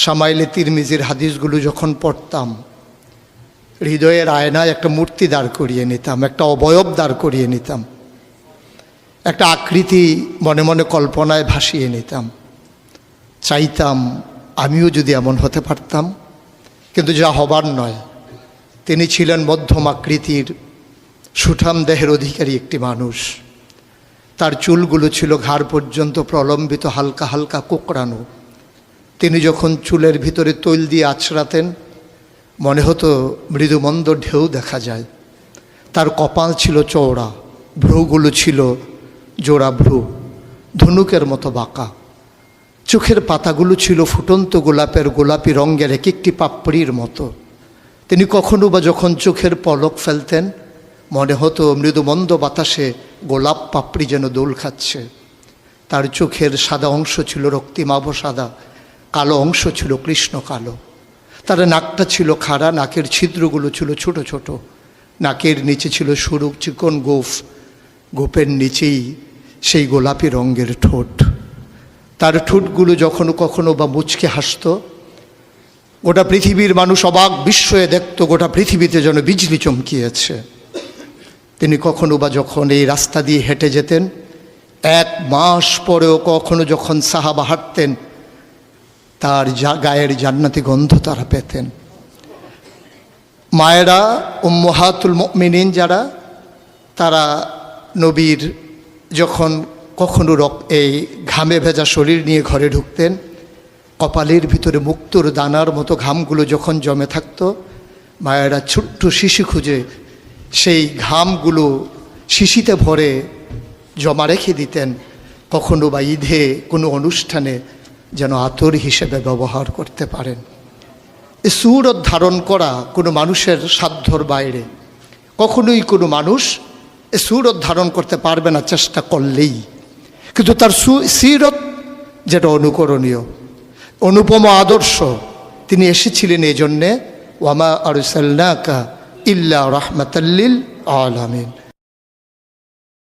শামাইলে তিরমিজির হাদিসগুলো যখন পড়তাম, হৃদয়ের আয়নায় একটা মূর্তি দাঁড় করিয়ে নিতাম, একটা অবয়ব দাঁড় করিয়ে নিতাম, একটা আকৃতি মনে মনে কল্পনায় ভাসিয়ে নিতাম। চাইতাম আমিও যদি এমন হতে পারতাম, কিন্তু যা হবার নয়। তিনি ছিলেন মধ্যম আকৃতির সুঠাম দেহের অধিকারী একটি মানুষ। তার চুলগুলো ছিল ঘাড় পর্যন্ত প্রলম্বিত, হালকা হালকা কোঁকড়ানো। তিনি যখন চুলের ভিতরে তৈল দিয়ে আছড়াতেন, মনে হতো মৃদুমন্দ ঢেউ দেখা যায়। তার কপাল ছিল চওড়া, ভ্রুগুলো ছিল জোড়া ভ্রু, ধনুকের মতো বাঁকা। চোখের পাতাগুলো ছিল ফুটন্ত গোলাপের গোলাপি রঙের এক একটি পাপড়ির মতো। তিনি কখনো বা যখন চোখের পলক ফেলতেন, মনে হতো মৃদুমন্দ বাতাসে গোলাপ পাপড়ি যেন দোল খাচ্ছে। তার চোখের সাদা অংশ ছিল রক্তিমাভ সাদা, কালো অংশ ছিল কৃষ্ণ কালো। তার নাকটা ছিল খাড়া, নাকের ছিদ্রগুলো ছিল ছোট ছোট। নাকের নিচে ছিল সরু চিকন গোঁফ, গোঁফের নিচেই সেই গোলাপি রঙের ঠোঁট। তার ঠোঁটগুলো যখন কখনো বা মুচকে হাসত, গোটা পৃথিবীর মানুষ অবাক বিস্ময়ে দেখত, গোটা পৃথিবীতে যেন বিজলি চমকিয়েছে। তিনি কখনো বা যখন এই রাস্তা দিয়ে হেঁটে যেতেন, 1 মাস পরেও কখনো যখন সাহাবা হাঁটতেন, তার গায়ের জান্নাতি গন্ধ তারা পেতেন। মায়েরা উম্মাহাতুল মুমিনিন যারা, তারা নবীর যখন কখনো এই ঘামে ভেজা শরীর নিয়ে ঘরে ঢুকতেন, কপালের ভিতরে মুক্তোর দানার মতো ঘামগুলো যখন জমে থাকতো, মায়েরা ছোট্ট শিশি খুঁজে সেই ঘামগুলো শিশিতে ভরে জমা রেখে দিতেন, কখনো বা ঈদে কোনো অনুষ্ঠানে যেন আতর হিসেবে ব্যবহার করতে পারেন। এই সুরত ধারণ করা কোনো মানুষের সাধ্যর বাইরে। কখনোই কোনো মানুষ এই সুরত ধারণ করতে পারবে না চেষ্টা করলেই। কিন্তু তার সিরত যেটা অনুকরণীয়, অনুপম আদর্শ, তিনি এসেছিলেন এই জন্যে, ওয়ামা আরসালনাকা ইল্লা রাহমাতাল লিল আলামিন।